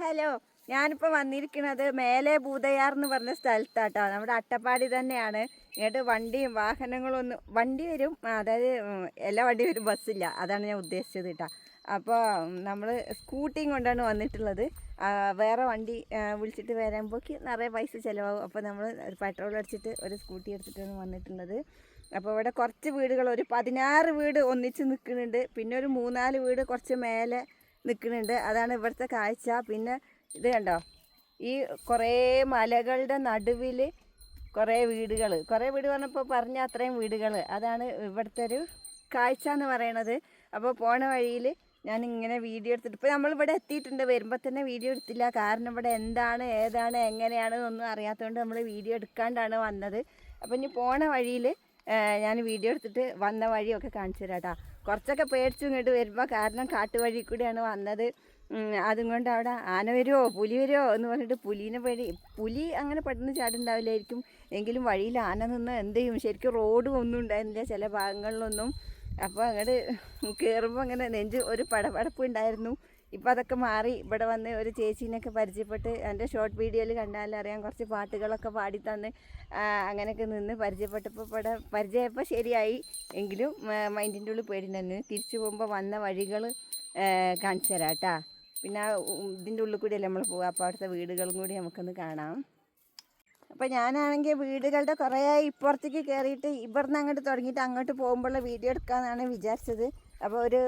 Hello, ഞാനിപ്പോൾ വന്നിരിക്കുന്നത് മേലെ ഭൂതയാർ എന്ന് പറഞ്ഞ സ്ഥലത്താട്ടോ. നമ്മുടെ അട്ടപ്പാടി തന്നെയാണ്. ഇങ്ങോട്ട് വണ്ടിയും വാഹനങ്ങളൊന്നും വണ്ടി വരും, അതായത് എല്ലാ വണ്ടി വരും, ബസ്സില്ല. അതാണ് ഞാൻ ഉദ്ദേശിച്ചത് കേട്ടോ. അപ്പോൾ നമ്മൾ സ്കൂട്ടിയും കൊണ്ടാണ് വന്നിട്ടുള്ളത്. വേറെ വണ്ടി വിളിച്ചിട്ട് വരുമ്പോഴേക്ക് നിറയെ പൈസ ചിലവാകും. അപ്പോൾ നമ്മൾ പെട്രോൾ അടിച്ചിട്ട് ഒരു സ്കൂട്ടി എടുത്തിട്ടാണ് വന്നിട്ടുള്ളത്. അപ്പോൾ ഇവിടെ കുറച്ച് വീടുകൾ, ഒരു 16 വീട് ഒന്നിച്ച് നിൽക്കുന്നുണ്ട്. പിന്നെ ഒരു 3-4 വീട് കുറച്ച് മേലെ നിൽക്കുന്നുണ്ട്. അതാണ് ഇവിടുത്തെ കാഴ്ച. പിന്നെ ഇത് കണ്ടോ, ഈ കുറേ മലകളുടെ നടുവിൽ കുറേ വീട് പറഞ്ഞപ്പോൾ പറഞ്ഞ അത്രയും വീടുകൾ. അതാണ് ഇവിടുത്തെ ഒരു കാഴ്ച എന്ന് പറയണത്. അപ്പോൾ പോണ വഴിയിൽ ഞാനിങ്ങനെ വീഡിയോ എടുത്തിട്ട്, ഇപ്പോൾ നമ്മളിവിടെ എത്തിയിട്ടുണ്ട്. വരുമ്പോൾ തന്നെ വീഡിയോ എടുത്തില്ല, കാരണം ഇവിടെ എന്താണ് ഏതാണ് എങ്ങനെയാണെന്നൊന്നും അറിയാത്തതുകൊണ്ട് നമ്മൾ വീഡിയോ എടുക്കാണ്ടാണ് വന്നത്. അപ്പോൾ ഇനി പോണ വഴിയിൽ ഞാൻ വീഡിയോ എടുത്തിട്ട് വന്ന വഴിയൊക്കെ കാണിച്ചു തരാം കേട്ടോ. കുറച്ചൊക്കെ പേടിച്ചു ഇങ്ങോട്ട് വരുമ്പോൾ, കാരണം കാട്ടുവഴി കൂടെയാണ് വന്നത്. അതുകൊണ്ട് അവിടെ ആന വരുമോ പുലി വരുമോ എന്ന് പറഞ്ഞിട്ട് പുലീനെ പുലി അങ്ങനെ പെട്ടെന്ന് ചാടുണ്ടാവില്ലായിരിക്കും. എങ്കിലും വഴിയിൽ ആന നിന്ന് എന്ത് ചെയ്യും, ശരിക്കും റോഡും ഒന്നും ഉണ്ടായിരുന്നില്ല ചില ഭാഗങ്ങളിലൊന്നും. അപ്പോൾ അങ്ങോട്ട് കയറുമ്പോൾ അങ്ങനെ നെഞ്ച് ഒരു പടപടപ്പ് ഉണ്ടായിരുന്നു. ഇപ്പോൾ അതൊക്കെ മാറി ഇവിടെ വന്ന് ഒരു ചേച്ചീനൊക്കെ പരിചയപ്പെട്ട്, എൻ്റെ ഷോർട്ട് വീഡിയോയിൽ കണ്ടാലറിയാം, കുറച്ച് പാട്ടുകളൊക്കെ പാടിത്തന്ന് അങ്ങനെയൊക്കെ നിന്ന് പരിചയപ്പെട്ടപ്പോൾ ഇവിടെ പരിചയപ്പോൾ ശരിയായി. എങ്കിലും മൈൻഡിൻ്റെ ഉള്ളിൽ പേടിണ്ടായിരുന്നു. തിരിച്ചു പോകുമ്പോൾ വന്ന വഴികൾ കാണിച്ചു തരാം കേട്ടോ. പിന്നെ ഇതിൻ്റെ ഉള്ളിൽ കൂടിയല്ലേ നമ്മൾ പോകുക. അപ്പോൾ അവിടുത്തെ വീടുകളും കൂടി നമുക്കൊന്ന് കാണാം. അപ്പോൾ ഞാനാണെങ്കിൽ വീടുകളുടെ കുറേ ഇപ്പുറത്തേക്ക് കയറിയിട്ട് ഇവിടുന്ന് അങ്ങോട്ട് തുടങ്ങിയിട്ട് അങ്ങോട്ട് പോകുമ്പോഴുള്ള വീഡിയോ എടുക്കാമെന്നാണ് വിചാരിച്ചത്. അപ്പോൾ ഒരു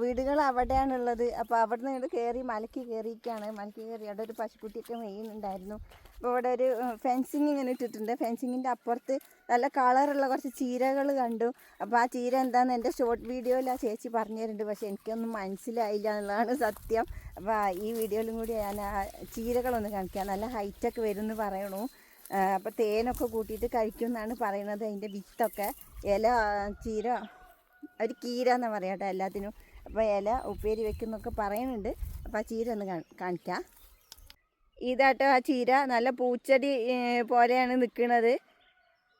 വീടുകൾ അവിടെയാണുള്ളത്. അപ്പോൾ അവിടെ നിന്ന് ഇങ്ങോട്ട് കയറി മലയ്ക്ക് കയറിയിരിക്കുകയാണ്. മലയ്ക്ക് കയറി അവിടെ ഒരു പശുക്കുട്ടിയൊക്കെ മെയ്യുന്നുണ്ടായിരുന്നു. അപ്പോൾ ഇവിടെ ഒരു ഫെൻസിങ് ഇങ്ങനെ ഇട്ടിട്ടുണ്ട്. ഫെൻസിങ്ങിൻ്റെ അപ്പുറത്ത് നല്ല കളറുള്ള കുറച്ച് ചീരകൾ കണ്ടു. അപ്പോൾ ആ ചീര എന്താണെന്ന് എൻ്റെ ഷോർട്ട് വീഡിയോയിൽ ആ ചേച്ചി പറഞ്ഞു തരുന്നുണ്ട്. പക്ഷേ എനിക്കൊന്നും മനസ്സിലായില്ല എന്നുള്ളതാണ് സത്യം. അപ്പോൾ ഈ വീഡിയോയിലും കൂടി ഞാൻ ആ ചീരകളൊന്ന് കാണിക്കാം. നല്ല ഹൈറ്റൊക്കെ വരുമെന്ന് പറയണു. അപ്പോൾ തേനൊക്കെ കൂട്ടിയിട്ട് കഴിക്കും എന്നാണ് പറയുന്നത്. അതിൻ്റെ വിത്തൊക്കെ ഇല ചീര ഒരു കീര എന്നാണ് പറയാം കേട്ടോ എല്ലാത്തിനും. അപ്പോൾ ഇല ഉപ്പേരി വെക്കുന്നൊക്കെ പറയുന്നുണ്ട്. അപ്പോൾ ആ ചീര ഒന്ന് കാണിക്കാം. ഇതാട്ടോ ആ ചീര. നല്ല പൂച്ചെടി പോലെയാണ് നിൽക്കുന്നത്.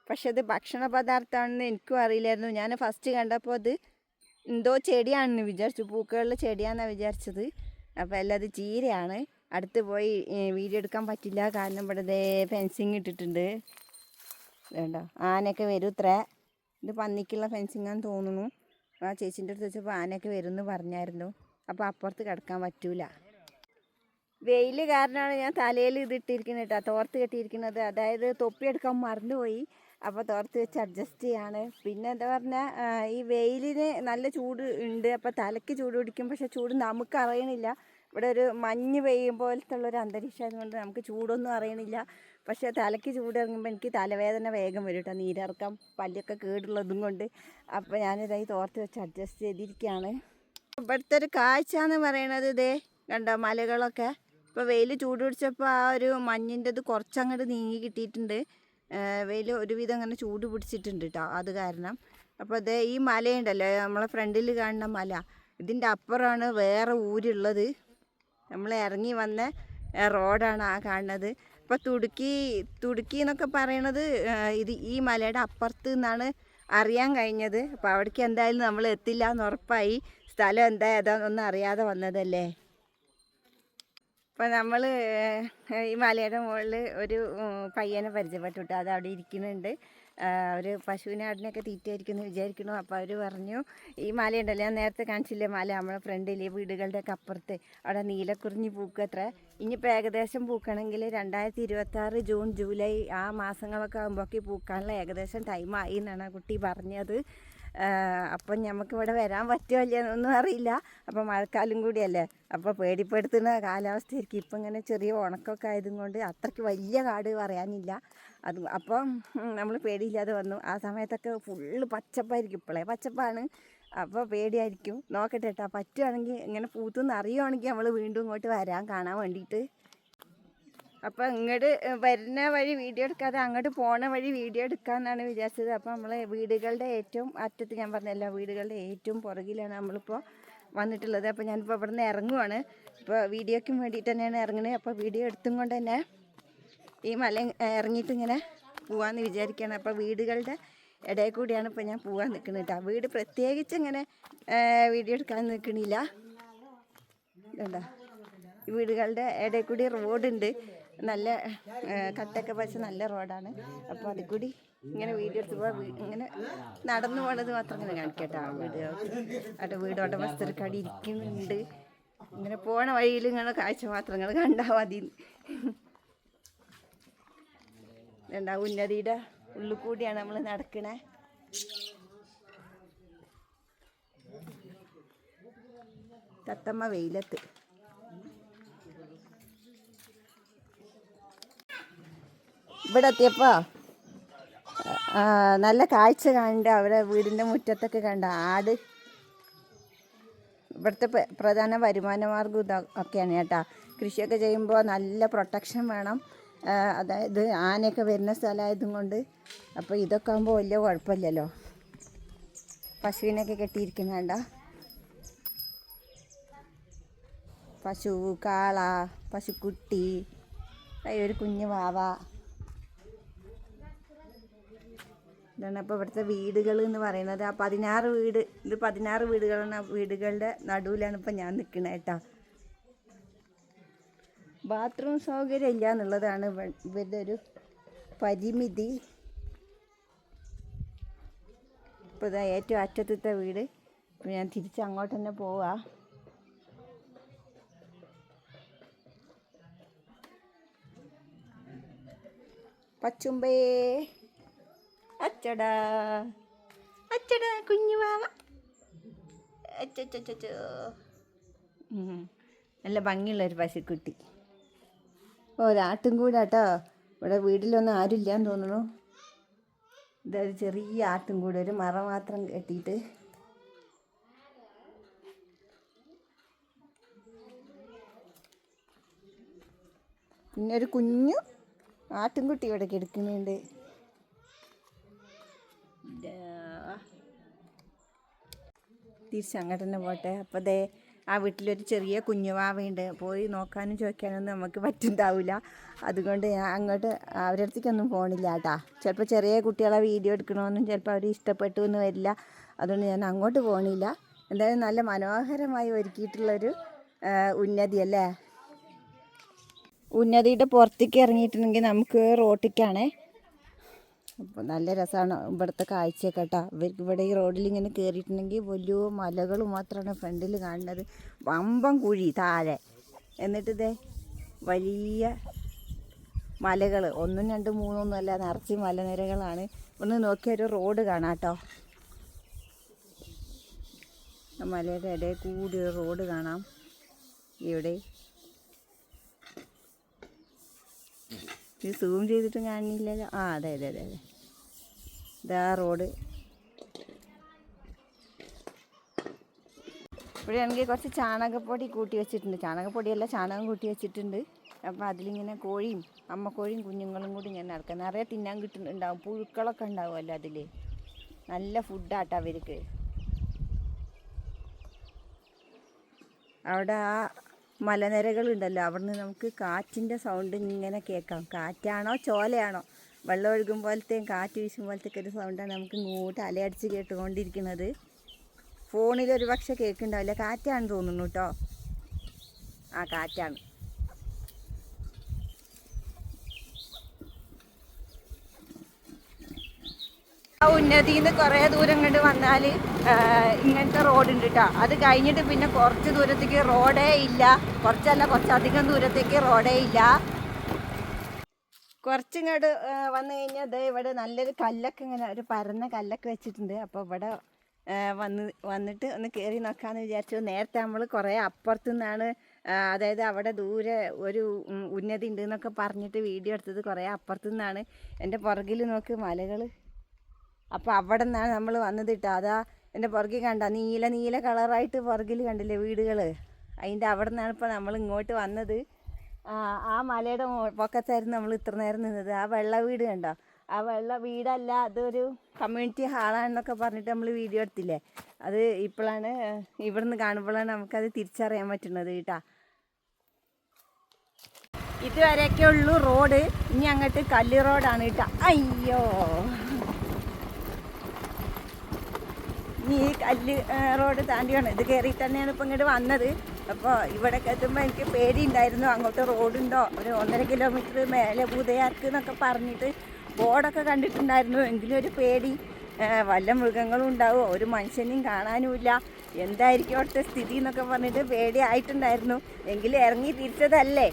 പക്ഷെ അത് ഭക്ഷണ പദാർത്ഥമാണെന്ന് എനിക്കും അറിയില്ലായിരുന്നു. ഞാൻ ഫസ്റ്റ് കണ്ടപ്പോൾ അത് എന്തോ ചെടിയാണെന്ന് വിചാരിച്ചു, പൂക്കളുടെ ചെടിയാണെന്നാണ് വിചാരിച്ചത്. അപ്പോൾ എല്ലാം അത് ചീരയാണ്. അടുത്ത് പോയി വീഡിയോ എടുക്കാൻ പറ്റില്ല, കാരണം ഇവിടെ ദേ ഫെൻസിങ് ഇട്ടിട്ടുണ്ട്. വേണ്ട ആനയൊക്കെ വരും ഇത്രേ. ഇത് പന്നിക്കുള്ള ഫെൻസിങ്ങാന്ന് തോന്നുന്നു. ആ ചേച്ചീൻ്റെ അടുത്ത് വെച്ചപ്പോൾ ആനയൊക്കെ വരും എന്ന് പറഞ്ഞായിരുന്നു. അപ്പോൾ അപ്പുറത്ത് കിടക്കാൻ പറ്റൂല. വെയിൽ കാരണമാണ് ഞാൻ തലയിൽ ഇതിട്ടിരിക്കുന്നത് കേട്ടോ, തോർത്ത് കെട്ടിയിരിക്കുന്നത്. അതായത് തൊപ്പിയെടുക്കാൻ മറന്നുപോയി. അപ്പോൾ തോർത്ത് വെച്ച് അഡ്ജസ്റ്റ് ചെയ്യാണ്. പിന്നെ എന്താ പറഞ്ഞാൽ ഈ വെയിലിന് നല്ല ചൂട് ഉണ്ട്. അപ്പോൾ തലയ്ക്ക് ചൂട് പിടിക്കും, പക്ഷേ ചൂട് നമുക്ക് അറിയണില്ല. ഇവിടെ ഒരു മഞ്ഞ് പെയ്യും പോലത്തെ ഉള്ളൊരു അന്തരീക്ഷം ആയതുകൊണ്ട് നമുക്ക് ചൂടൊന്നും അറിയണില്ല. പക്ഷേ തലയ്ക്ക് ചൂട് ഇറങ്ങുമ്പോൾ എനിക്ക് തലവേദന വേഗം വരും കേട്ടോ, നീരിറക്കം, പല്ലൊക്കെ കേടുള്ളതും കൊണ്ട്. അപ്പോൾ ഞാനിതായി തോർത്ത് വെച്ച് അഡ്ജസ്റ്റ് ചെയ്തിരിക്കുകയാണ്. ഇവിടുത്തെ ഒരു കാഴ്ച എന്ന് പറയണത് ഇതേ കണ്ടോ, മലകളൊക്കെ. ഇപ്പോൾ വെയിൽ ചൂട് പിടിച്ചപ്പോൾ ആ ഒരു മഞ്ഞിൻ്റെത് കുറച്ചങ്ങോട്ട് നീങ്ങി കിട്ടിയിട്ടുണ്ട്. വെയിൽ ഒരുവിധം അങ്ങനെ ചൂട് പിടിച്ചിട്ടുണ്ട് കേട്ടോ, അത് കാരണം. അപ്പോൾ അതേ ഈ മലയുണ്ടല്ലോ, നമ്മളെ ഫ്രണ്ടിൽ കാണുന്ന മല, ഇതിൻ്റെ അപ്പുറമാണ് വേറെ ഊരുള്ളത്. നമ്മൾ ഇറങ്ങി വന്ന റോഡാണ് ആ കാണുന്നത്. ഇപ്പോൾ തുടുക്കി എന്നൊക്കെ പറയണത് ഈ മലയുടെ അപ്പുറത്ത് നിന്നാണ് അറിയാൻ കഴിഞ്ഞത്. അപ്പോൾ അവിടേക്ക് എന്തായാലും നമ്മൾ എത്തില്ല എന്ന് ഉറപ്പായി. സ്ഥലം എന്താ ഏതാണെന്നൊന്നും അറിയാതെ വന്നതല്ലേ. അപ്പോൾ നമ്മൾ ഈ മലയുടെ മുകളിൽ ഒരു പയ്യനെ പരിചയപ്പെട്ടു കേട്ടോ. അത് അവിടെ ഇരിക്കുന്നുണ്ട്. ഒരു പശുവിനെ ആടിനെയൊക്കെ തീറ്റയായിരിക്കുമെന്ന് വിചാരിക്കണു. അപ്പോൾ അവർ പറഞ്ഞു, ഈ മലയുണ്ടല്ലോ, ഞാൻ നേരത്തെ കാണിച്ചില്ലേ മല, നമ്മളെ ഫ്രണ്ടിൽ വീടുകളുടെയൊക്കെ അപ്പുറത്ത് അവിടെ നീലക്കുറിഞ്ഞി പൂക്കത്ര. ഇനിയിപ്പോൾ ഏകദേശം പൂക്കണമെങ്കിൽ 2026 ജൂൺ ജൂലൈ ആ മാസങ്ങളൊക്കെ ആകുമ്പോഴേക്ക് പൂക്കാനുള്ള ഏകദേശം ടൈമായി എന്നാണ് കുട്ടി പറഞ്ഞത്. അപ്പം നമുക്കിവിടെ വരാൻ പറ്റുമോ എന്നൊന്നും അറിയില്ല. അപ്പോൾ മഴക്കാലം കൂടിയല്ലേ, അപ്പോൾ പേടിപ്പെടുത്തുന്ന കാലാവസ്ഥയായിരിക്കും. ഇപ്പം ഇങ്ങനെ ചെറിയ ഉണക്കമൊക്കെ ആയതും കൊണ്ട് അത്രയ്ക്ക് വലിയ കാട് പറയാനില്ല. അപ്പം നമ്മൾ പേടിയില്ലാതെ വന്നു. ആ സമയത്തൊക്കെ ഫുള്ള് പച്ചപ്പായിരിക്കും. ഇപ്പോഴേ പച്ചപ്പാണ്, അപ്പോൾ പേടിയായിരിക്കും. നോക്കട്ടെ കേട്ടോ, പറ്റുവാണെങ്കിൽ ഇങ്ങനെ പൂത്തുനിന്ന് അറിയുവാണെങ്കിൽ നമ്മൾ വീണ്ടും ഇങ്ങോട്ട് വരാൻ കാണാൻ വേണ്ടിയിട്ട്. അപ്പോൾ ഇങ്ങോട്ട് വരുന്ന വഴി വീഡിയോ എടുക്കാതെ അങ്ങോട്ട് പോണ വഴി വീഡിയോ എടുക്കാമെന്നാണ് വിചാരിച്ചത്. അപ്പോൾ നമ്മൾ വീടുകളുടെ ഏറ്റവും അറ്റത്ത്, ഞാൻ പറഞ്ഞല്ലോ, വീടുകളുടെ ഏറ്റവും പുറകിലാണ് നമ്മളിപ്പോൾ വന്നിട്ടുള്ളത്. അപ്പോൾ ഞാനിപ്പോൾ ഇവിടെ നിന്ന് ഇറങ്ങുവാണ്. ഇപ്പോൾ വീഡിയോയ്ക്കും വേണ്ടിയിട്ട് തന്നെയാണ് ഇറങ്ങുന്നത്. അപ്പോൾ വീഡിയോ എടുത്തും കൊണ്ട് തന്നെ ഈ മല ഇറങ്ങിയിട്ട് ഇങ്ങനെ പോകാമെന്ന് വിചാരിക്കുകയാണ്. അപ്പോൾ വീടുകളുടെ ഇടയിൽ കൂടിയാണ് ഇപ്പോൾ ഞാൻ പോകാൻ നിൽക്കുന്നത് കേട്ടോ. വീട് പ്രത്യേകിച്ച് ഇങ്ങനെ വീഡിയോ എടുക്കാൻ നിൽക്കണില്ല. വേണ്ട ഈ വീടുകളുടെ ഇടയിൽ കൂടി റോഡുണ്ട്, നല്ല കട്ടൊക്കെ പച്ച നല്ല റോഡാണ്. അപ്പോൾ അതിൽ കൂടി ഇങ്ങനെ വീഡിയോ എടുത്തപ്പോൾ ഇങ്ങനെ നടന്നു പോണത് മാത്രം ഇങ്ങനെ കാണിക്കട്ടോ. അവിടെ വീട് ഉടമസ്ഥർക്കടി ഇരിക്കുന്നുണ്ട്. ഇങ്ങനെ പോണ വഴിയിൽ ഇങ്ങനെ കാഴ്ച മാത്രങ്ങൾ കണ്ടാൽ മതി. ഉന്നതിയുടെ ഉള്ളിൽ കൂടിയാണ് നമ്മൾ നടക്കണേ. തത്തമ്മ വെയിലത്ത് ഇവിടെ എത്തിയപ്പോൾ നല്ല കാഴ്ച കണ്ട് അവിടെ വീടിൻ്റെ മുറ്റത്തൊക്കെ കണ്ട ആട്. ഇവിടുത്തെ പ്രധാന വരുമാന മാർഗ്ഗം ഇതൊക്കെയാണ് കേട്ടോ. കൃഷിയൊക്കെ ചെയ്യുമ്പോൾ നല്ല പ്രൊട്ടക്ഷൻ വേണം. അതായത് ആനയൊക്കെ വരുന്ന സ്ഥലമായതും കൊണ്ട്. അപ്പോൾ ഇതൊക്കെ ആകുമ്പോൾ വലിയ കുഴപ്പമില്ലല്ലോ. പശുവിനൊക്കെ കെട്ടിയിരിക്കുന്ന കണ്ട പശു, കാള, പശുക്കുട്ടി, ഒരു കുഞ്ഞു വാവ. ഇതാണ് അപ്പോൾ ഇവിടുത്തെ വീടുകൾ എന്ന് പറയുന്നത്. ആ 16 വീട്, ഇത് 16 വീടുകളാണ്. ആ വീടുകളുടെ നടുവിലാണ് ഇപ്പം ഞാൻ നിൽക്കുന്നത് കേട്ടോ. ബാത്റൂം സൗകര്യം ഇല്ല എന്നുള്ളതാണ് ഇവരുടെ ഒരു പരിമിതി. ഇപ്പോൾ ഇതാ ഏറ്റവും അറ്റത്തത്തെ വീട്. ഇപ്പോൾ ഞാൻ തിരിച്ച് അങ്ങോട്ട് തന്നെ പോവാ. പച്ചുമ്പേ അച്ചടാ അച്ചടാ കുഞ്ഞു മാമ അച്ചോ. നല്ല ഭംഗിയുള്ളൊരു പശുക്കുട്ടി. ഒരാട്ടും കൂടെ കേട്ടോ. ഇവിടെ വീട്ടിലൊന്നും ആരുമില്ലാന്ന് തോന്നുന്നു. ഇതൊരു ചെറിയ ആട്ടും കൂടെ, ഒരു മറ മാത്രം കെട്ടിയിട്ട്. പിന്നെ ഒരു കുഞ്ഞു ആട്ടുംകുട്ടി ഇവിടെ കിടക്കുന്നുണ്ട്. തിരിച്ചങ്ങോട്ട് തന്നെ പോട്ടെ. അപ്പോൾ ദേ ആ വീട്ടിലൊരു ചെറിയ കുഞ്ഞുവാവയുണ്ട്. പോയി നോക്കാനും ചോദിക്കാനൊന്നും നമുക്ക് പറ്റുന്നുണ്ടാവില്ല. അതുകൊണ്ട് ഞാൻ അങ്ങോട്ട് അവരുടെ അടുത്തേക്കൊന്നും പോകണില്ല കേട്ടാ. ചിലപ്പോൾ ചെറിയ കുട്ടികളെ വീഡിയോ എടുക്കണമെന്നും ചിലപ്പോൾ അവർ ഇഷ്ടപ്പെട്ടു എന്ന് വരില്ല. അതുകൊണ്ട് ഞാൻ അങ്ങോട്ട് പോകണില്ല. എന്തായാലും നല്ല മനോഹരമായി ഒരുക്കിയിട്ടുള്ളൊരു ഉന്നതിയല്ലേ. ഉന്നതിയുടെ പുറത്തേക്ക് ഇറങ്ങിയിട്ടുണ്ടെങ്കിൽ നമുക്ക് റോട്ടിക്കാണേ. അപ്പോൾ നല്ല രസമാണ് ഇവിടുത്തെ കാഴ്ചയൊക്കെ കേട്ടോ. ഇവർക്ക് ഇവിടെ ഈ റോഡിൽ ഇങ്ങനെ കയറിയിട്ടുണ്ടെങ്കിൽ വലിയ മലകൾ മാത്രമാണ് ഫ്രണ്ടിൽ കാണുന്നത്. വമ്പം കുഴി താഴെ, എന്നിട്ടിതേ വലിയ മലകൾ, 1, 2, 3 ഒന്നും അല്ല, നിറച്ച് മലനിരകളാണ്. ഒന്ന് നോക്കിയൊരു റോഡ് കാണാം കേട്ടോ. മലയുടെ ഇടയിൽ കൂടി ഒരു റോഡ് കാണാം. ഇവിടെ ഇത് സൂം ചെയ്തിട്ടും കാണില്ലല്ലോ. ആ അതെ അതെ അതെ അതെ, ഇതാ റോഡ്. ഇവിടെയാണെങ്കിൽ കുറച്ച് ചാണകപ്പൊടി കൂട്ടി വെച്ചിട്ടുണ്ട്. ചാണകപ്പൊടിയല്ല, ചാണകം കൂട്ടി വെച്ചിട്ടുണ്ട്. അപ്പോൾ അതിലിങ്ങനെ കോഴിയും അമ്മക്കോഴിയും കുഞ്ഞുങ്ങളും കൂടി ഇങ്ങനെ നടക്കുക. നിറയെ തിന്നാൻ കിട്ടുന്നുണ്ടാവും. പുഴുക്കളൊക്കെ ഉണ്ടാവുമല്ലോ അതിൽ. നല്ല ഫുഡാട്ടോ അവർക്ക്. അവിടെ ആ മലനിരകളുണ്ടല്ലോ, അവിടുന്ന് നമുക്ക് കാറ്റിൻ്റെ സൗണ്ട് ഇങ്ങനെ കേൾക്കാം. കാറ്റാണോ ചോലയാണോ, വെള്ളം ഒഴുകും പോലത്തെയും കാറ്റ് വീശും പോലത്തെയൊക്കെ ഒരു സൗണ്ടാണ് നമുക്ക് ഇങ്ങോട്ട് അലയടിച്ച് കേട്ടുകൊണ്ടിരിക്കുന്നത്. ഫോണിലൊരു പക്ഷെ കേൾക്കുന്നുണ്ടാവില്ല. കാറ്റാണെന്ന് തോന്നുന്നു കേട്ടോ. ആ കാറ്റാണ്. ഉന്നതിന്ന് കുറേ ദൂരം കണ്ട് വന്നാൽ ഇങ്ങനത്തെ റോഡുണ്ട് കേട്ടോ. അത് കഴിഞ്ഞിട്ട് പിന്നെ കുറച്ച് ദൂരത്തേക്ക് റോഡേ ഇല്ല. കുറച്ചധികം ദൂരത്തേക്ക് റോഡേ ഇല്ല. കുറച്ചിങ്ങോട്ട് വന്നു കഴിഞ്ഞാൽ ദേ ഇവിടെ നല്ലൊരു കല്ലൊക്കെ, ഇങ്ങനെ ഒരു പരന്ന കല്ലൊക്കെ വെച്ചിട്ടുണ്ട്. അപ്പോൾ ഇവിടെ വന്നിട്ട് ഒന്ന് കയറി നോക്കാമെന്ന് വിചാരിച്ചു. നേരത്തെ നമ്മൾ കുറേ അപ്പുറത്തു നിന്നാണ്, അതായത് അവിടെ ദൂരെ ഒരു ഉന്നതി ഉണ്ട് എന്നൊക്കെ പറഞ്ഞിട്ട് വീഡിയോ എടുത്തത് കുറേ അപ്പുറത്തു നിന്നാണ്. എൻ്റെ പുറകിൽ നോക്ക് മലകൾ. അപ്പോൾ അവിടെ നിന്നാണ് നമ്മൾ വന്നത് കേട്ടോ. അതാ എൻ്റെ പുറകിൽ കണ്ട നീല കളറായിട്ട് പുറകിൽ കണ്ടില്ലേ വീടുകൾ. അതിൻ്റെ അവിടെ നിന്നാണ് ഇപ്പോൾ നമ്മൾ ഇങ്ങോട്ട് വന്നത്. ആ മലയുടെ പൊക്കത്തായിരുന്നു നമ്മൾ ഇത്ര നേരം നിന്നത്. ആ വെള്ള വീട് കണ്ടോ, ആ വെള്ള വീടല്ല, അതൊരു കമ്മ്യൂണിറ്റി ഹാളാണെന്നൊക്കെ പറഞ്ഞിട്ട് നമ്മൾ വീഡിയോ എടുത്തില്ലേ. അത് ഇപ്പോഴാണ്, ഇവിടുന്ന് കാണുമ്പോഴാണ് നമുക്കത് തിരിച്ചറിയാൻ പറ്റുന്നത് കേട്ടോ. ഇതുവരെയൊക്കെ ഉള്ളൂ റോഡ്. ഇനി അങ്ങോട്ട് കല്ല് റോഡാണ് കേട്ടോ. അയ്യോ, ഇനി ഈ കല്ല് റോഡ് താണ്ടിയാണ്. ഇത് കയറി തന്നെയാണ് ഇപ്പം ഇങ്ങോട്ട് വന്നത്. അപ്പോൾ ഇവിടേക്ക് എത്തുമ്പോൾ എനിക്ക് പേടിയുണ്ടായിരുന്നു, അങ്ങോട്ട് റോഡുണ്ടോ, ഒരു 1.5 കിലോമീറ്റർ മേലെ ഭൂതയാർക്ക് എന്നൊക്കെ പറഞ്ഞിട്ട് ബോർഡൊക്കെ കണ്ടിട്ടുണ്ടായിരുന്നു. എങ്കിലും ഒരു പേടി, വല്ല മൃഗങ്ങളും ഉണ്ടാവുമോ, ഒരു മനുഷ്യനെയും കാണാനുമില്ല, എന്തായിരിക്കും അവിടുത്തെ സ്ഥിതി എന്നൊക്കെ പറഞ്ഞിട്ട് പേടിയായിട്ടുണ്ടായിരുന്നു. എങ്കിലും ഇറങ്ങി തിരിച്ചതല്ലേ,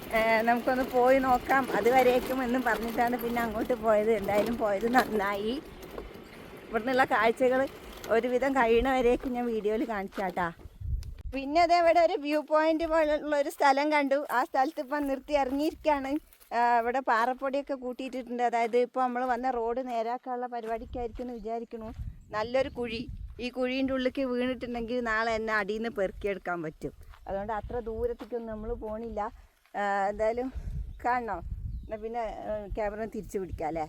നമുക്കൊന്ന് പോയി നോക്കാം അതുവരേക്കും എന്നും പറഞ്ഞിട്ടാണ് പിന്നെ അങ്ങോട്ട് പോയത്. എന്തായാലും പോയത് നന്നായി. ഇവിടുന്നുള്ള കാഴ്ചകൾ ഒരുവിധം കഴിയണവരേക്കും ഞാൻ വീഡിയോയിൽ കാണിച്ചാട്ടാ. പിന്നെ അതേവിടെ ഒരു വ്യൂ പോയിന്റ് പോലുള്ളൊരു സ്ഥലം കണ്ടു. ആ സ്ഥലത്ത് ഇപ്പം നിർത്തി ഇറങ്ങിയിരിക്കുകയാണ്. ഇവിടെ പാറപ്പൊടിയൊക്കെ കൂട്ടിയിട്ടിട്ടുണ്ട്. അതായത് ഇപ്പോൾ നമ്മൾ വന്ന റോഡ് നേരാക്കാനുള്ള പരിപാടിക്കായിരിക്കും എന്ന് വിചാരിക്കുന്നു. നല്ലൊരു കുഴി, ഈ കുഴീൻ്റെ ഉള്ളിലേക്ക് വീണിട്ടുണ്ടെങ്കിൽ നാളെ എന്നെ അടിയിൽ നിന്ന് പെറുക്കിയെടുക്കാൻ പറ്റും. അതുകൊണ്ട് അത്ര ദൂരത്തേക്കൊന്നും നമ്മൾ പോണില്ല. എന്തായാലും കാണണോ? എന്നാൽ പിന്നെ ക്യാമറ തിരിച്ചു പിടിക്കാം അല്ലേ.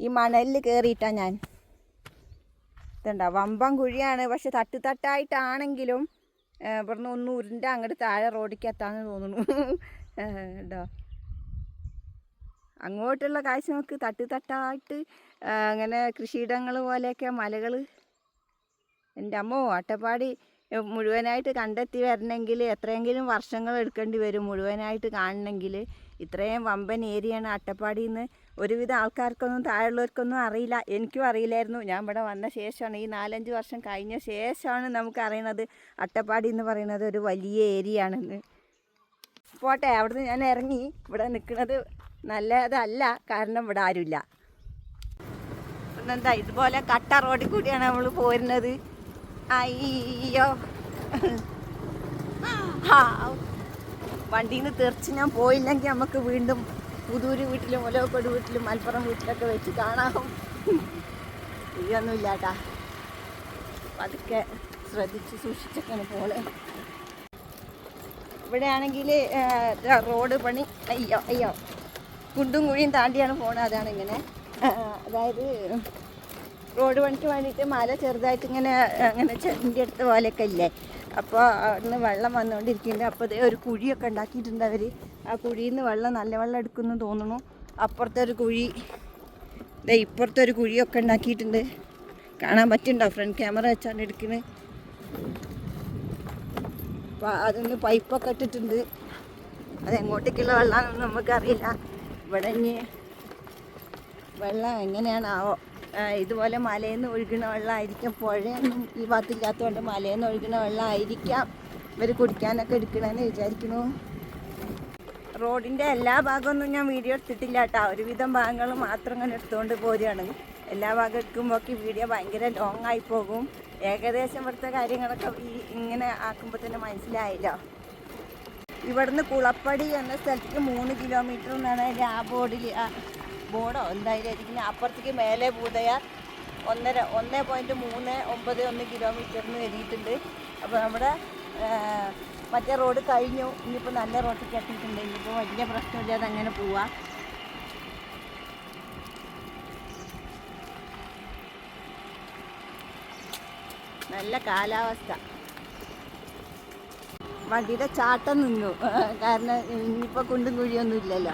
ഈ മണലിൽ കയറിയിട്ടാണ് ഞാൻ. ഇതുണ്ടോ, വമ്പൻ കുഴിയാണ്. പക്ഷെ തട്ടായിട്ടാണെങ്കിലും ഇവിടുന്ന് ഒന്ന് ഉരുണ്ട അങ്ങോട്ട് താഴെ റോഡിലേക്ക് എത്താന്ന് തോന്നുന്നു. കേട്ടോ, അങ്ങോട്ടുള്ള കാഴ്ച നമുക്ക് തട്ടായിട്ട് അങ്ങനെ കൃഷിയിടങ്ങൾ പോലെയൊക്കെ മലകൾ. എൻ്റെ അമ്മോ, അട്ടപ്പാടി മുഴുവനായിട്ട് കണ്ടെത്തി വരണമെങ്കിൽ എത്രയെങ്കിലും വർഷങ്ങൾ എടുക്കേണ്ടി വരും മുഴുവനായിട്ട് കാണണമെങ്കിൽ. ഇത്രയും വമ്പൻ ഏരിയയാണ് അട്ടപ്പാടിയിൽ നിന്ന്. ഒരുവിധ ആൾക്കാർക്കൊന്നും, താഴെയുള്ളവർക്കൊന്നും അറിയില്ല. എനിക്കും അറിയില്ലായിരുന്നു. ഞാൻ ഇവിടെ വന്ന ശേഷമാണ്, ഈ 4-5 വർഷം കഴിഞ്ഞ ശേഷമാണ് നമുക്ക് അറിയണത് അട്ടപ്പാടി എന്ന് പറയുന്നത് ഒരു വലിയ ഏരിയ ആണെന്ന്. പോട്ടെ, അവിടുന്ന് ഞാൻ ഇറങ്ങി. ഇവിടെ നിൽക്കുന്നത് നല്ലതല്ല, കാരണം ഇവിടെ ആരുമില്ല. പിന്നെന്താ, ഇതുപോലെ കട്ട റോഡിൽ കൂടിയാണ് നമ്മൾ പോരുന്നത്. അയ്യോ, വണ്ടിയിൽ നിന്ന് തെറിച്ച് ഞാൻ പോയില്ലെങ്കിൽ നമുക്ക് വീണ്ടും പുതൂര് വീട്ടിലും ഒലവക്കോട് വീട്ടിലും മലപ്പുറം വീട്ടിലൊക്കെ വെച്ച് കാണാം. ഇതൊന്നുമില്ല കേട്ടാ, അതൊക്കെ ശ്രദ്ധിച്ച് സൂക്ഷിച്ചൊക്കെയാണ് പോലെ. ഇവിടെയാണെങ്കിൽ റോഡ് പണി, അയ്യോ കുണ്ടും കുഴിയും താണ്ടിയാണ് പോണത്. അതാണ് ഇങ്ങനെ, അതായത് റോഡ് പണിക്ക് വേണ്ടിയിട്ട് മല ചെറുതായിട്ട് ഇങ്ങനെ അങ്ങനെ ചെറിൻ്റെ അടുത്ത പോലെയൊക്കെ ഇല്ലേ, അപ്പോൾ അവിടുന്ന് വെള്ളം വന്നുകൊണ്ടിരിക്കുന്നുണ്ട്. അപ്പോൾ അതേ ഒരു കുഴിയൊക്കെ ഉണ്ടാക്കിയിട്ടുണ്ട് അവർ. ആ കുഴിയിൽ നിന്ന് വെള്ളം, നല്ല വെള്ളം എടുക്കുമെന്ന് തോന്നുന്നു. അപ്പുറത്തെ ഒരു കുഴി, ഇപ്പുറത്തെ ഒരു കുഴിയൊക്കെ ഉണ്ടാക്കിയിട്ടുണ്ട്. കാണാൻ പറ്റുന്നുണ്ടോ? ഫ്രണ്ട് ക്യാമറ വെച്ചാണ് എടുക്കുന്നത്. അപ്പോൾ അതൊന്ന് പൈപ്പൊക്കെ ഇട്ടിട്ടുണ്ട്. അതെങ്ങോട്ടേക്കുള്ള വെള്ളമാണെന്ന് നമുക്കറിയില്ല. ഇവിടെ ഇനി വെള്ളം എങ്ങനെയാണാവോ, ഇതുപോലെ മലയിൽ നിന്ന് ഒഴുകുന്ന വെള്ളമായിരിക്കും. പുഴയൊന്നും ഈ ഭാഗത്തില്ലാത്തതുകൊണ്ട് മലയിൽ നിന്ന് ഒഴുകുന്ന വെള്ളമായിരിക്കാം ഇവർ കുടിക്കാനൊക്കെ എടുക്കണമെന്ന് വിചാരിക്കുന്നു. റോഡിൻ്റെ എല്ലാ ഭാഗമൊന്നും ഞാൻ വീഡിയോ എടുത്തിട്ടില്ല കേട്ടോ. ഒരുവിധം ഭാഗങ്ങൾ മാത്രം ഇങ്ങനെ എടുത്തുകൊണ്ട് പോരുകയാണ്. എല്ലാ ഭാഗം എടുക്കുമ്പോഴേക്ക് വീഡിയോ ഭയങ്കര ലോങ് ആയി പോകും. ഏകദേശം ഇവിടുത്തെ കാര്യങ്ങളൊക്കെ ഇങ്ങനെ ആക്കുമ്പോൾ തന്നെ മനസ്സിലായില്ല. ഇവിടുന്ന് കുളപ്പടി എന്ന സ്ഥലത്തേക്ക് 3 കിലോമീറ്റർ എന്നാണ് അതിൻ്റെ ആ ബോർഡിൽ, ബോർഡോ എന്തായാലും ഇരിക്കുന്നത്. അപ്പുറത്തേക്ക് മേലെ ഭൂതയാർ 1.391 കിലോമീറ്ററിന് എഴുതിയിട്ടുണ്ട്. അപ്പോൾ നമ്മുടെ മറ്റേ റോഡ് കഴിഞ്ഞു. ഇനിയിപ്പോൾ നല്ല റോഡിലേക്ക് എത്തിയിട്ടുണ്ട്. ഇനിയിപ്പോൾ വലിയ പ്രശ്നമില്ലാതെ അങ്ങനെ പോവാം. നല്ല കാലാവസ്ഥ. വണ്ടിയുടെ ചാട്ടം നിന്നു, കാരണം ഇനിയിപ്പോൾ കുണ്ടും കുഴിയൊന്നും ഇല്ലല്ലോ.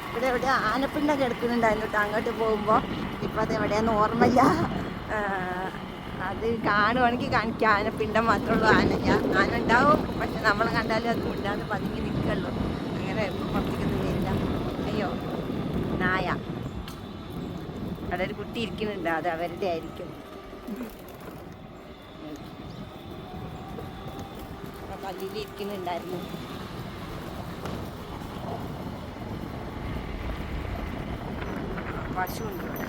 ഇവിടെ എവിടെ ആനപ്പിണ്ടൊക്കെ എടുക്കുന്നുണ്ടായിരുന്നു കേട്ടോ അങ്ങോട്ട് പോകുമ്പോൾ. ഇപ്പോൾ അത് എവിടെയാന്ന് ഓർമ്മയില്ല. അത് കാണുവാണെങ്കിൽ കാണിക്കാം. ആനപ്പിണ്ടം മാത്രമുള്ളൂ, ആന ഉണ്ടാവും. പക്ഷെ നമ്മളെ കണ്ടാലും അത് ഇല്ലാതെ പതുങ്ങി നിൽക്കുള്ളൂ. അങ്ങനെ പുറത്തേക്കൊന്നും വരില്ല. അയ്യോ, നായ. അവിടെ ഒരു കുട്ടി ഇരിക്കുന്നുണ്ട്, അത് അവരുടെ ആയിരിക്കും. പള്ളിയിൽ ഇരിക്കുന്നുണ്ടായിരുന്നു. പശുവുണ്ട് ഇവിടെ.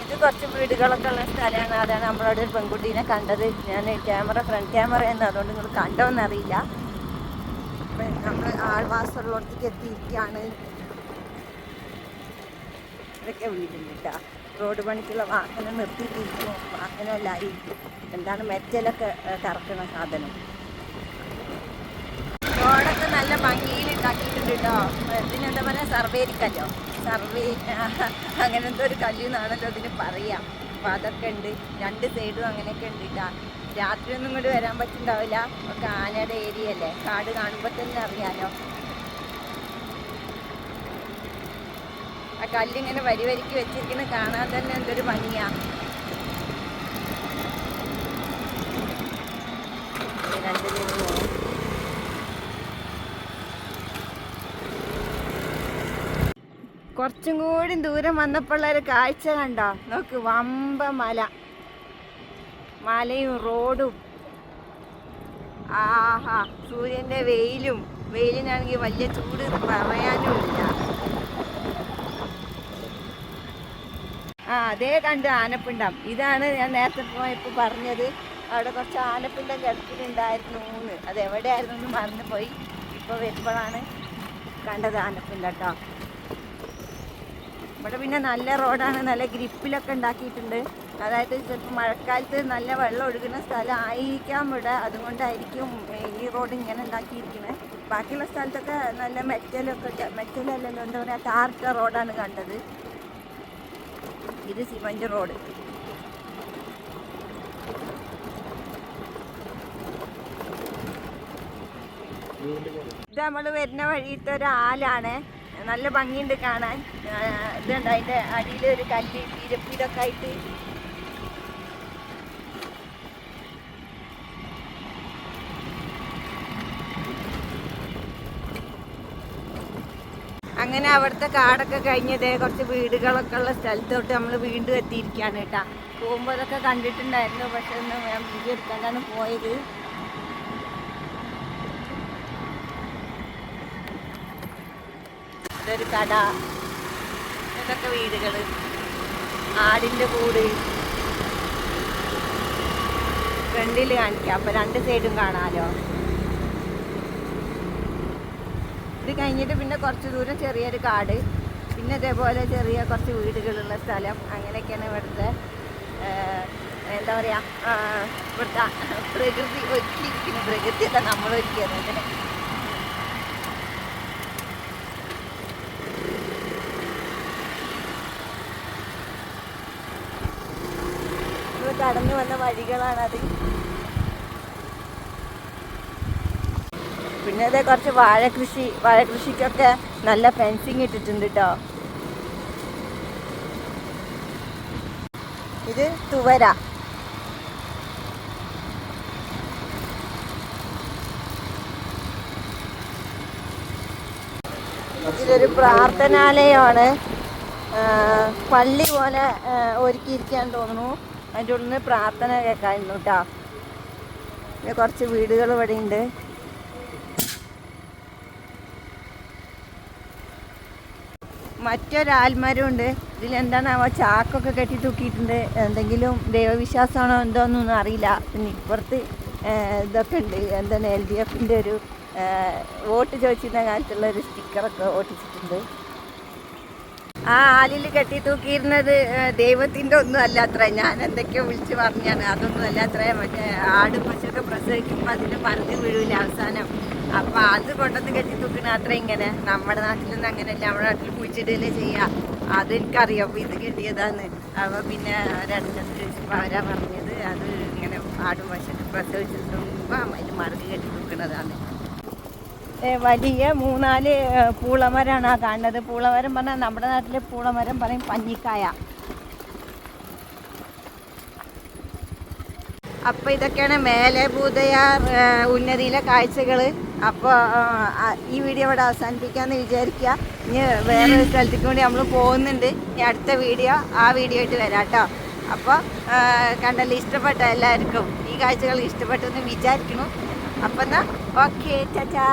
ഇത് കുറച്ച് വീടുകളൊക്കെ ഉള്ള സ്ഥലമാണ്. അതാണ് നമ്മളവിടെ ഒരു പെൺകുട്ടീനെ കണ്ടത്. ഞാൻ ഫ്രണ്ട് ക്യാമറ എന്ന്, അതുകൊണ്ട് നിങ്ങൾ കണ്ടോന്നറിയില്ല. നമ്മൾ ആൾവാസമുള്ളിടത്തേക്ക് എത്തിയിരിക്കുകയാണ്. ഇതൊക്കെ വീടുണ്ട് കേട്ടോ. റോഡ് പണിക്കുള്ള വാഹനം നിർത്തിയിട്ടിരിക്കുന്നു. വാഹനമല്ലായിരിക്കും, എന്താണ് മെറ്റലൊക്കെ കറക്കണ സാധനം. റോഡൊക്കെ നല്ല ഭംഗിയിൽ ഉണ്ടാക്കിയിട്ടുണ്ട് കേട്ടോ. ഇതിനെന്താ പറയുക, സർവേരിക്കല്ലോ, അങ്ങനത്തെ ഒരു കല്ല് എന്നാണല്ലോ അതിന് പറയാം. അപ്പോൾ അതൊക്കെ ഉണ്ട്. 2 സൈഡും അങ്ങനെയൊക്കെ ഉണ്ട് കേട്ടോ. രാത്രിയൊന്നും ഇങ്ങോട്ട് വരാൻ പറ്റുന്നുണ്ടാവില്ല, ഒക്കെ ആനയുടെ ഏരിയ അല്ലേ. കാട് കാണുമ്പോൾ തന്നെ അറിയാലോ. ആ കല്ലിങ്ങനെ വരി വരിക്ക് വെച്ചിരിക്കുന്നത് കാണാൻ തന്നെ എന്തൊരു ഭംഗിയാ. കുറച്ചും കൂടി ദൂരം വന്നപ്പോഴുള്ളൊരു കാഴ്ച കണ്ടോ? നോക്ക്, വമ്പ മലയും റോഡും. ആഹാ, സൂര്യൻ്റെ വെയിലിനാണെങ്കിൽ വലിയ ചൂട് പറയാനും ഇല്ല. അതേ കണ്ട് ആനപ്പിണ്ടം. ഇതാണ് ഞാൻ നേരത്തെ പോയപ്പോൾ പറഞ്ഞത്. അവിടെ കുറച്ച് ആനപ്പിണ്ടം കിടക്കിലുണ്ടായിരുന്നു. അതെവിടെയായിരുന്നു എന്ന് മറന്നു പോയി. ഇപ്പോൾ വരുമ്പോഴാണ് കണ്ടത് ആനപ്പിണ്ടം കേട്ടോ. ഇവിടെ പിന്നെ നല്ല റോഡാണ്, നല്ല ഗ്രിപ്പിലൊക്കെ ഉണ്ടാക്കിയിട്ടുണ്ട്. അതായത് ചിലപ്പോൾ മഴക്കാലത്ത് നല്ല വെള്ളം ഒഴുകുന്ന സ്ഥലം ആയിരിക്കാം ഇവിടെ, അതുകൊണ്ടായിരിക്കും ഈ റോഡ് ഇങ്ങനെ ഉണ്ടാക്കിയിരിക്കുന്നത്. ബാക്കിയുള്ള സ്ഥലത്തൊക്കെ നല്ല മെറ്റലല്ലല്ലോ, എന്താ പറയുക, ടാറിട്ട റോഡാണ് കണ്ടത്. ഇത് സിമന്റ് റോഡ്. ഇത് നമ്മൾ വരുന്ന വഴിയിലത്തെ ഒരു ആലാണ്. നല്ല ഭംഗിയുണ്ട് കാണാൻ. ഇതുണ്ട്, അതിൻ്റെ അടിയിൽ ഒരു കല്ല് ഇരപ്പിലൊക്കെ ആയിട്ട്. അങ്ങനെ അവിടുത്തെ കാടൊക്കെ കഴിഞ്ഞത് കുറച്ച് വീടുകളൊക്കെ ഉള്ള സ്ഥലത്തോട്ട് നമ്മൾ വീണ്ടും എത്തിയിരിക്കുകയാണ് കേട്ടോ. പോകുമ്പോൾ അതൊക്കെ കണ്ടിട്ടുണ്ടായിരുന്നു, പക്ഷെ ഒന്ന് ഞാൻ വീഡിയോ എടുക്കാണ്ടാണ് പോയത്. ഇതൊരു കട, ഇതൊക്കെ വീടുകൾ, ആടിൻ്റെ കൂട് ഫ്രണ്ടിൽ കാണിക്കാം, അപ്പോൾ രണ്ട് സൈഡും കാണാമല്ലോ. ഇത് കഴിഞ്ഞിട്ട് പിന്നെ കുറച്ച് ദൂരം ചെറിയൊരു കാട്, പിന്നെ ഇതേപോലെ ചെറിയ കുറച്ച് വീടുകളുള്ള സ്ഥലം. അങ്ങനെയൊക്കെയാണ് ഇവിടുത്തെ എന്താ പറയുക, ഇവിടുത്തെ പ്രകൃതി ഒരുക്കിയിരിക്കുന്നു. പ്രകൃതിയല്ല, നമ്മൾ ഒരുക്കിയത്. അങ്ങനെ കടന്നു വന്ന വഴികളാണത്. പിന്നെ അതേ കുറച്ച് വാഴകൃഷിക്കൊക്കെ നല്ല ഫെൻസിങ് ഇട്ടിട്ടുണ്ട് കേട്ടോ. ഇത് തുവര. ഇതൊരു പ്രാർത്ഥനാലയമാണ്, പള്ളി പോലെ ഒരുക്കിയിരിക്കാൻ തോന്നുന്നു. അതിൻ്റെ ഉള്ളിൽ നിന്ന് പ്രാർത്ഥന കേൾക്കായിരുന്നു കേട്ടോ. പിന്നെ കുറച്ച് വീടുകൾ ഇവിടെ ഉണ്ട്. മറ്റൊരാൽമരം ഉണ്ട്. ഇതിലെന്താണാവോ ചാക്കൊക്കെ കെട്ടി തൂക്കിയിട്ടുണ്ട്. എന്തെങ്കിലും ദൈവവിശ്വാസമാണോ എന്തോന്നൊന്നും അറിയില്ല. പിന്നെ ഇപ്പുറത്ത് ഇതൊക്കെ ഉണ്ട്, എന്താണ് LDFൻ്റെ ഒരു വോട്ട് ചോദിച്ചിരുന്ന കാലത്തുള്ള ഒരു സ്റ്റിക്കറൊക്കെ ഒട്ടിച്ചിട്ടുണ്ട്. ആ ആലിൽ കെട്ടി തൂക്കിയിരുന്നത് ദൈവത്തിൻ്റെ ഒന്നും അല്ല അത്ര. ഞാൻ എന്തൊക്കെയോ വിളിച്ച് പറഞ്ഞാണ്, അതൊന്നും അല്ല അത്ര. മറ്റേ ആടും പശുവൊക്കെ പ്രസവിക്കുമ്പോൾ അതിന് പറന്ന് വീഴൂല അവസാനം. അപ്പം അത് കൊണ്ടൊന്ന് കെട്ടി തൂക്കണ അത്ര. ഇങ്ങനെ നമ്മുടെ നാട്ടിലൊന്നും അങ്ങനെയല്ല, നമ്മുടെ നാട്ടിൽ കുഴിച്ചിടല്ലേ ചെയ്യുക. അതെനിക്കറിയാം. അപ്പോൾ ഇത് കെട്ടിയതാന്ന്. അപ്പോൾ പിന്നെ ഒരടുത്തടുത്ത് ചോദിച്ചപ്പോൾ അവരാ പറഞ്ഞത് അത് ഇങ്ങനെ ആടും പശുവൊക്കെ പ്രസവിച്ചിട്ടുമ്പോൾ അതിന് മറുകി കെട്ടി തൂക്കണതാണ്. വലിയ 3-4 പൂളമരമാണ് ആ കാണുന്നത്. പൂളമരം പറഞ്ഞാൽ നമ്മുടെ നാട്ടിലെ പൂളമരം പറയും പഞ്ഞിക്കായ. അപ്പോൾ ഇതൊക്കെയാണ് മേലെ ഭൂതയാർ ഉന്നതിയിലെ കാഴ്ചകൾ. അപ്പോൾ ഈ വീഡിയോ ഇവിടെ അവസാനിപ്പിക്കാമെന്ന് വിചാരിക്കുക. ഇനി വേറൊരു സ്ഥലത്തേക്ക് വേണ്ടി നമ്മൾ പോകുന്നുണ്ട്. ഇനി അടുത്ത വീഡിയോ ആ വീഡിയോ ആയിട്ട് വരാം കേട്ടോ. അപ്പോൾ കണ്ടല്ലോ, ഇഷ്ടപ്പെട്ട എല്ലാവർക്കും ഈ കാഴ്ചകൾ ഇഷ്ടപ്പെട്ടെന്ന് വിചാരിക്കുന്നു. അപ്പം എന്നാൽ ഓക്കെ, ചാച്ചാ.